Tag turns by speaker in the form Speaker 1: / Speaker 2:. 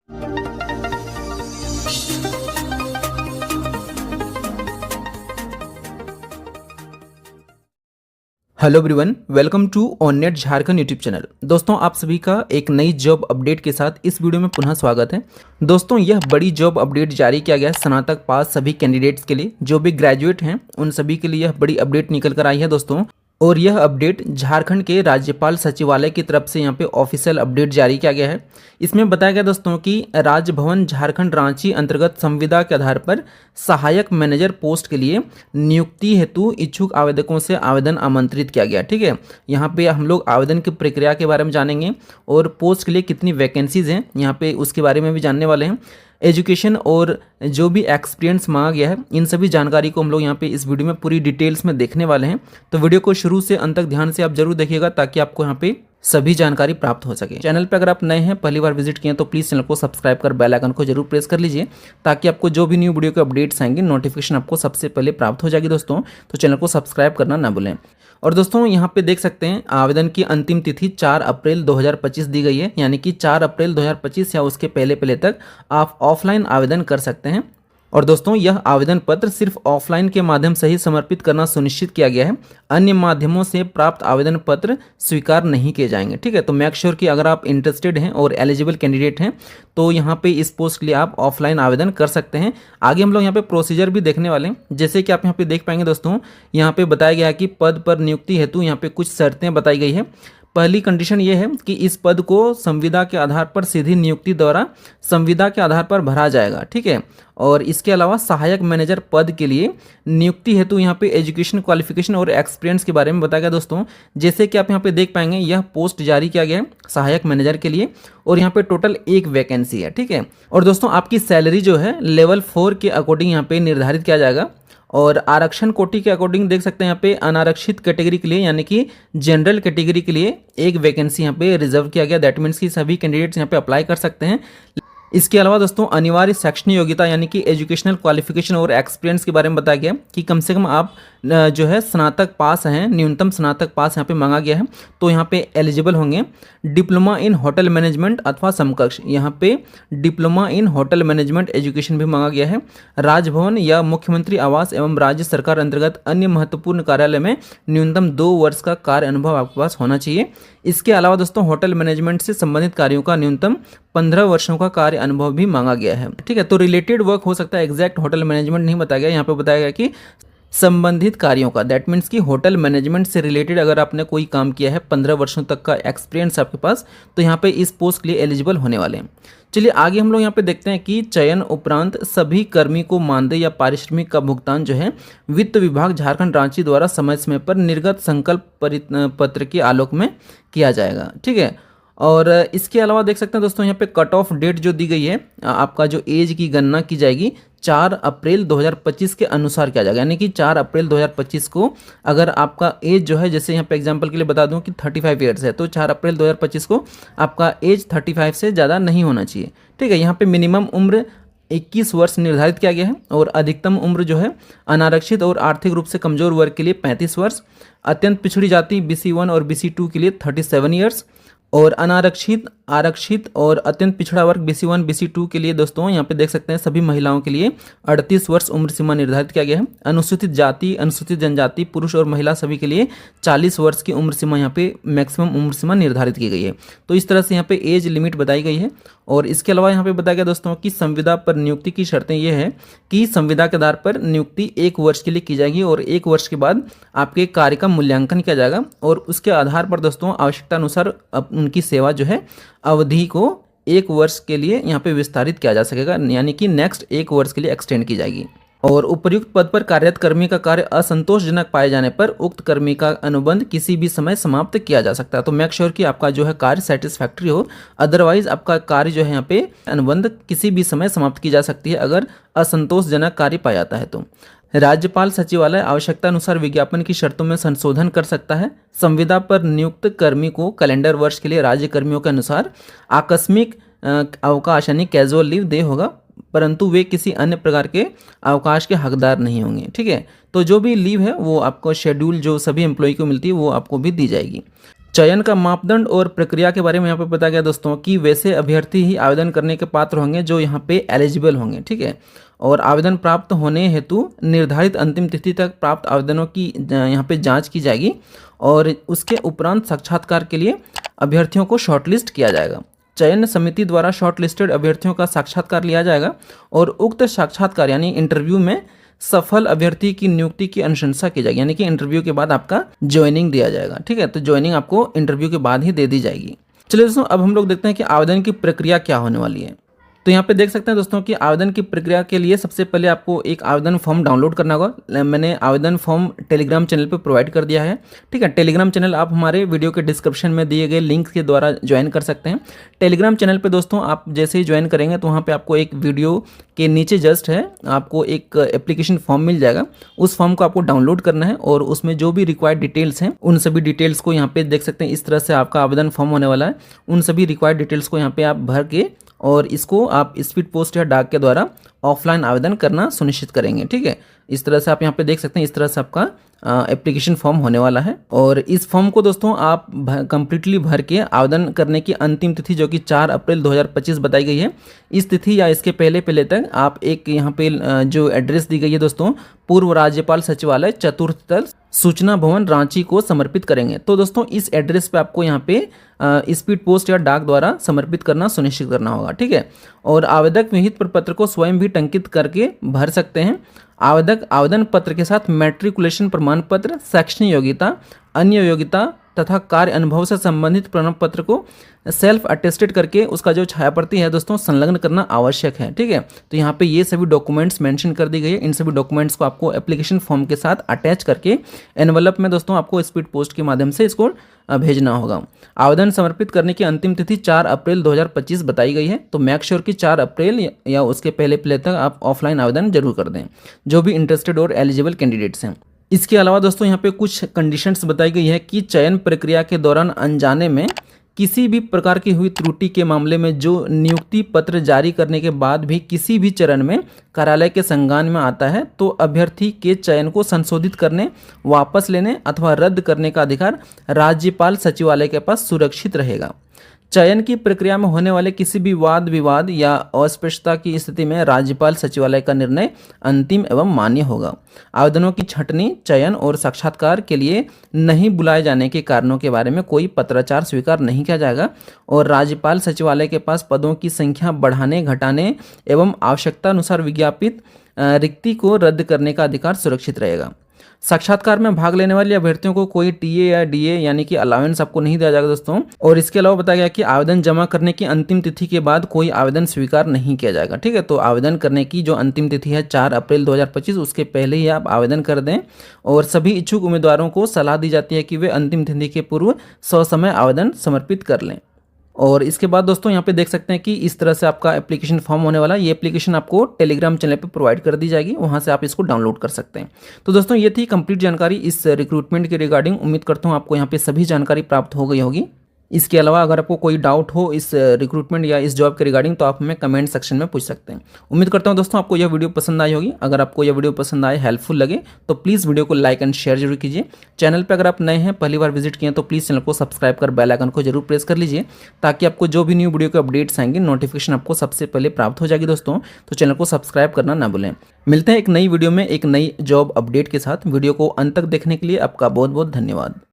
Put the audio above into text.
Speaker 1: Hello everyone, welcome to OnNet Jharkhand YouTube channel. दोस्तों, आप सभी का एक नई जॉब अपडेट के साथ इस वीडियो में पुनः स्वागत है। दोस्तों, यह बड़ी जॉब अपडेट जारी किया गया है स्नातक पास सभी कैंडिडेट्स के लिए। जो भी ग्रेजुएट हैं उन सभी के लिए यह बड़ी अपडेट निकल कर आई है दोस्तों। और यह अपडेट झारखंड के राज्यपाल सचिवालय की तरफ से यहाँ पे ऑफिशियल अपडेट जारी किया गया है। इसमें बताया गया दोस्तों कि राजभवन झारखंड रांची अंतर्गत संविदा के आधार पर सहायक मैनेजर पोस्ट के लिए नियुक्ति हेतु इच्छुक आवेदकों से आवेदन आमंत्रित किया गया। ठीक है, यहाँ पे हम लोग आवेदन की प्रक्रिया के बारे में जानेंगे और पोस्ट के लिए कितनी वैकेंसीज हैं यहाँ पे उसके बारे में भी जानने वाले हैं। एजुकेशन और जो भी एक्सपीरियंस मांगा गया है, इन सभी जानकारी को हम लोग यहाँ पे इस वीडियो में पूरी डिटेल्स में देखने वाले हैं। तो वीडियो को शुरू से अंत तक ध्यान से आप जरूर देखिएगा ताकि आपको यहाँ पे सभी जानकारी प्राप्त हो सके। चैनल पे अगर आप नए हैं, पहली बार विजिट किए हैं, तो प्लीज़ चैनल को सब्सक्राइब कर बेल आइकन को जरूर प्रेस कर लीजिए ताकि आपको जो भी न्यू वीडियो के अपडेट्स आएंगे नोटिफिकेशन आपको सबसे पहले प्राप्त हो जाएगी दोस्तों। तो चैनल को सब्सक्राइब करना ना भूलें। और दोस्तों, यहाँ पे देख सकते हैं आवेदन की अंतिम तिथि 4 अप्रैल 2025 दी गई है, यानी कि 4 अप्रैल 2025 या उसके पहले तक आप ऑफलाइन आवेदन कर सकते हैं। और दोस्तों, यह आवेदन पत्र सिर्फ ऑफलाइन के माध्यम से ही समर्पित करना सुनिश्चित किया गया है। अन्य माध्यमों से प्राप्त आवेदन पत्र स्वीकार नहीं किए जाएंगे। ठीक है, तो मेक श्योर कि अगर आप इंटरेस्टेड हैं और एलिजिबल कैंडिडेट हैं तो यहाँ पे इस पोस्ट के लिए आप ऑफलाइन आवेदन कर सकते हैं। आगे हम लोग यहाँ पे प्रोसीजर भी देखने वाले हैं। जैसे कि आप यहाँ पे देख पाएंगे दोस्तों, यहाँ पे बताया गया है कि पद पर नियुक्ति हेतु यहाँ पे कुछ शर्तें बताई गई है। पहली कंडीशन ये है कि इस पद को संविदा के आधार पर सीधी नियुक्ति द्वारा संविदा के आधार पर भरा जाएगा। ठीक है, और इसके अलावा सहायक मैनेजर पद के लिए नियुक्ति हेतु यहाँ पे एजुकेशन क्वालिफिकेशन और एक्सपीरियंस के बारे में बताया गया दोस्तों। जैसे कि आप यहाँ पे देख पाएंगे, यह पोस्ट जारी किया गया है सहायक मैनेजर के लिए और यहाँ पे टोटल 1 वैकेंसी है। ठीक है, और दोस्तों आपकी सैलरी जो है लेवल 4 के अकॉर्डिंग यहाँ पे निर्धारित किया जाएगा। और आरक्षण कोटि के अकॉर्डिंग देख सकते हैं यहाँ पे अनारक्षित कैटेगरी के लिए यानी कि जनरल कैटेगरी के लिए 1 वैकेंसी यहाँ पे रिजर्व किया गया। दैट मीन्स कि सभी कैंडिडेट्स यहाँ पे अप्लाई कर सकते हैं। इसके अलावा दोस्तों अनिवार्य शैक्षणिक योग्यता यानी कि एजुकेशनल क्वालिफिकेशन और एक्सपीरियंस के बारे में बताया गया कि कम से कम आप जो है स्नातक पास हैं, न्यूनतम स्नातक पास यहाँ पे मांगा गया है, तो यहाँ पे एलिजिबल होंगे। डिप्लोमा इन होटल मैनेजमेंट अथवा समकक्ष, यहाँ पे diploma in hotel management education भी मांगा गया है। राजभवन या मुख्यमंत्री आवास एवं राज्य सरकार अंतर्गत अन्य महत्वपूर्ण कार्यालय में न्यूनतम 2 वर्ष का कार्य अनुभव आपके पास होना चाहिए। इसके अलावा दोस्तों होटल मैनेजमेंट से संबंधित कार्यों का न्यूनतम 15 वर्षों का कार्य अनुभव भी मांगा गया है। ठीक है, तो रिलेटेड वर्क हो सकता है, एग्जैक्ट होटल मैनेजमेंट नहीं बताया गया। यहाँ पे बताया गया कि संबंधित कार्यों का, दैट मीन्स कि होटल मैनेजमेंट से रिलेटेड अगर आपने कोई काम किया है, 15 वर्षों तक का एक्सपीरियंस आपके पास, तो यहाँ पे इस पोस्ट के लिए एलिजिबल होने वाले हैं। चलिए आगे हम लोग यहाँ पे देखते हैं कि चयन उपरांत सभी कर्मी को मानदेय या पारिश्रमिक का भुगतान जो है वित्त विभाग झारखंड रांची द्वारा समय समय पर निर्गत संकल्प पत्र के आलोक में किया जाएगा। ठीक है, और इसके अलावा देख सकते हैं दोस्तों यहाँ पे कट ऑफ डेट जो दी गई है, आपका जो एज की गणना की जाएगी 4 अप्रैल 2025 के अनुसार किया जाएगा। यानी कि 4 अप्रैल 2025 को अगर आपका एज जो है, जैसे यहाँ पे एग्जांपल के लिए बता दूं कि 35 ईयर्स है, तो 4 अप्रैल 2025 को आपका एज 35 से ज़्यादा नहीं होना चाहिए। ठीक है, यहाँ पे मिनिमम उम्र 21 वर्ष निर्धारित किया गया है और अधिकतम उम्र जो है अनारक्षित और आर्थिक रूप से कमजोर वर्ग के लिए 35 वर्ष, अत्यंत पिछड़ी जाति BC1 और BC2 के लिए 37 ईयर्स और अनारक्षित, आरक्षित और अत्यंत पिछड़ा वर्ग BC1 BC2 के लिए दोस्तों यहाँ पे देख सकते हैं सभी महिलाओं के लिए 38 वर्ष उम्र सीमा निर्धारित किया गया है। अनुसूचित जाति, अनुसूचित जनजाति, पुरुष और महिला सभी के लिए 40 वर्ष की उम्र सीमा यहाँ पे मैक्सिमम उम्र सीमा निर्धारित की गई है। तो इस तरह से यहाँ पे एज लिमिट बताई गई है। और इसके अलावा यहाँ पे बताया गया दोस्तों कि संविदा पर नियुक्ति की शर्तें ये है कि संविदा के आधार पर नियुक्ति 1 वर्ष के लिए की जाएगी और 1 वर्ष के बाद आपके कार्य का मूल्यांकन किया जाएगा और उसके आधार पर दोस्तों आवश्यकता अनुसार उनकी सेवा जो है अवधि को 1 वर्ष के लिए यहाँ पे विस्तारित किया जा सकेगा, यानी कि नेक्स्ट 1 वर्ष के लिए एक्सटेंड की जाएगी। और उपर्युक्त पद पर कार्यरत कर्मी का कार्य असंतोषजनक पाए जाने पर उक्त कर्मी का अनुबंध किसी भी समय समाप्त किया जा सकता है। तो मेक श्योर कि आपका जो है कार्य सेटिस्फैक्ट्री हो, अदरवाइज आपका कार्य जो है यहाँ पे अनुबंध किसी भी समय समाप्त की जा सकती है अगर असंतोषजनक कार्य पाया जाता है। तो राज्यपाल सचिवालय आवश्यकता अनुसार विज्ञापन की शर्तों में संशोधन कर सकता है। संविदा पर नियुक्त कर्मी को कैलेंडर वर्ष के लिए राज्य कर्मियों के अनुसार आकस्मिक अवकाश यानी कैजुअल लीव दे होगा, परंतु वे किसी अन्य प्रकार के अवकाश के हकदार नहीं होंगे। ठीक है, तो जो भी लीव है वो आपको शेड्यूल जो सभी एम्प्लॉय को मिलती है वो आपको भी दी जाएगी। चयन का मापदंड और प्रक्रिया के बारे में यहाँ पे बताया गया दोस्तों कि वैसे अभ्यर्थी ही आवेदन करने के पात्र होंगे जो यहाँ पे एलिजिबल होंगे, ठीक है। और आवेदन प्राप्त होने हेतु निर्धारित अंतिम तिथि तक प्राप्त आवेदनों की यहाँ पे जांच की जाएगी और उसके उपरांत साक्षात्कार के लिए अभ्यर्थियों को शॉर्टलिस्ट किया जाएगा। चयन समिति द्वारा शॉर्टलिस्टेड अभ्यर्थियों का साक्षात्कार लिया जाएगा और उक्त साक्षात्कार यानी इंटरव्यू में सफल अभ्यर्थी की नियुक्ति की अनुशंसा की जाएगी, यानी कि इंटरव्यू के बाद आपका ज्वाइनिंग दिया जाएगा, ठीक है। तो ज्वाइनिंग आपको इंटरव्यू के बाद ही दे दी जाएगी। चलिए दोस्तों, अब हम लोग देखते हैं कि आवेदन की प्रक्रिया क्या होने वाली है। तो यहाँ पे देख सकते हैं दोस्तों कि आवेदन की प्रक्रिया के लिए सबसे पहले आपको एक आवेदन फॉर्म डाउनलोड करना होगा। मैंने आवेदन फॉर्म टेलीग्राम चैनल पे प्रोवाइड कर दिया है, ठीक है। टेलीग्राम चैनल आप हमारे वीडियो के डिस्क्रिप्शन में दिए गए लिंक के द्वारा ज्वाइन कर सकते हैं। टेलीग्राम चैनल पे दोस्तों आप जैसे ही ज्वाइन करेंगे तो वहाँ पे आपको एक वीडियो के नीचे जस्ट है आपको एक एप्लीकेशन फॉर्म मिल जाएगा। उस फॉर्म को आपको डाउनलोड करना है और उसमें जो भी रिक्वायर्ड डिटेल्स हैं उन सभी डिटेल्स को यहाँ पे देख सकते हैं। इस तरह से आपका आवेदन फॉर्म होने वाला है। उन सभी रिक्वायर्ड डिटेल्स को यहाँ पे आप भर के और इसको आप स्पीड पोस्ट या डाक के द्वारा ऑफलाइन आवेदन करना सुनिश्चित करेंगे, ठीक है। इस तरह से आप यहाँ पे देख सकते हैं, इस तरह से आपका एप्लीकेशन फॉर्म होने वाला है। और इस फॉर्म को दोस्तों आप कंप्लीटली भर के आवेदन करने की अंतिम तिथि जो कि 4 अप्रैल 2025 बताई गई है, इस तिथि या इसके पहले तक आप एक यहाँ पे जो एड्रेस दी गई है दोस्तों, पूर्व राज्यपाल सचिवालय चतुर्थ तल सूचना भवन रांची को समर्पित करेंगे। तो दोस्तों इस एड्रेस पे आपको यहाँ पे स्पीड पोस्ट या डाक द्वारा समर्पित करना सुनिश्चित करना होगा, ठीक है। और आवेदक विहित प्रपत्र को स्वयं भी टंकित करके भर सकते हैं। आवेदक आवेदन पत्र के साथ मैट्रिकुलेशन प्रमाण पत्र, शैक्षणिक योग्यता, अन्य योग्यता तथा कार्य अनुभव से संबंधित प्रमाण पत्र को सेल्फ अटेस्टेड करके उसका जो छायाप्रति है दोस्तों संलग्न करना आवश्यक है, ठीक है। तो यहाँ पे ये सभी डॉक्यूमेंट्स मेंशन कर दी गई है। इन सभी डॉक्यूमेंट्स को आपको एप्लीकेशन फॉर्म के साथ अटैच करके एनवलप में दोस्तों आपको स्पीड पोस्ट के माध्यम से इसको भेजना होगा। आवेदन समर्पित करने की अंतिम तिथि 4 अप्रैल 2025 बताई गई है। तो मेक श्योर कि 4 अप्रैल या उसके पहले तक आप ऑफलाइन आवेदन जरूर कर दें जो भी इंटरेस्टेड और एलिजिबल कैंडिडेट्स हैं। इसके अलावा दोस्तों यहाँ पे कुछ कंडीशंस बताई गई है कि चयन प्रक्रिया के दौरान अनजाने में किसी भी प्रकार की हुई त्रुटि के मामले में जो नियुक्ति पत्र जारी करने के बाद भी किसी भी चरण में कार्यालय के संज्ञान में आता है तो अभ्यर्थी के चयन को संशोधित करने, वापस लेने अथवा रद्द करने का अधिकार राज्यपाल सचिवालय के पास सुरक्षित रहेगा। चयन की प्रक्रिया में होने वाले किसी भी वाद विवाद या अस्पष्टता की स्थिति में राज्यपाल सचिवालय का निर्णय अंतिम एवं मान्य होगा। आवेदनों की छंटनी, चयन और साक्षात्कार के लिए नहीं बुलाए जाने के कारणों के बारे में कोई पत्राचार स्वीकार नहीं किया जाएगा और राज्यपाल सचिवालय के पास पदों की संख्या बढ़ाने, घटाने एवं आवश्यकता अनुसार विज्ञापित रिक्ति को रद्द करने का अधिकार सुरक्षित रहेगा। साक्षात्कार में भाग लेने वाले अभ्यर्थियों को कोई टीए या डीए यानी कि अलाउंस आपको नहीं दिया जाएगा दोस्तों। और इसके अलावा बताया गया कि आवेदन जमा करने की अंतिम तिथि के बाद कोई आवेदन स्वीकार नहीं किया जाएगा, ठीक है। तो आवेदन करने की जो अंतिम तिथि है 4 अप्रैल 2025 उसके पहले ही आप आवेदन कर दें और सभी इच्छुक उम्मीदवारों को सलाह दी जाती है कि वे अंतिम तिथि के पूर्व ससमय आवेदन समर्पित कर लें। और इसके बाद दोस्तों यहाँ पे देख सकते हैं कि इस तरह से आपका एप्लीकेशन फॉर्म होने वाला है। ये एप्लीकेशन आपको टेलीग्राम चैनल पे प्रोवाइड कर दी जाएगी, वहाँ से आप इसको डाउनलोड कर सकते हैं। तो दोस्तों ये थी कंप्लीट जानकारी इस रिक्रूटमेंट के रिगार्डिंग। उम्मीद करता हूँ आपको यहाँ पे सभी जानकारी प्राप्त हो गई होगी। इसके अलावा अगर आपको कोई डाउट हो इस रिक्रूटमेंट या इस जॉब के रिगार्डिंग तो आप हमें कमेंट सेक्शन में पूछ सकते हैं। उम्मीद करता हूं दोस्तों आपको यह वीडियो पसंद आई होगी। अगर आपको यह वीडियो पसंद आए, हेल्पफुल लगे तो प्लीज़ वीडियो को लाइक एंड शेयर जरूर कीजिए। चैनल पर अगर आप नए हैं, पहली बार विजिट किए तो प्लीज़ चैनल को सब्सक्राइब कर बेल आइकन को जरूर प्रेस कर लीजिए ताकि आपको जो भी न्यू वीडियो के अपडेट्स आएंगे नोटिफिकेशन आपको सबसे पहले प्राप्त हो जाएगी दोस्तों। तो चैनल को सब्सक्राइब करना ना भूलें। मिलते हैं एक नई वीडियो में एक नई जॉब अपडेट के साथ। वीडियो को अंत तक देखने के लिए आपका बहुत बहुत धन्यवाद।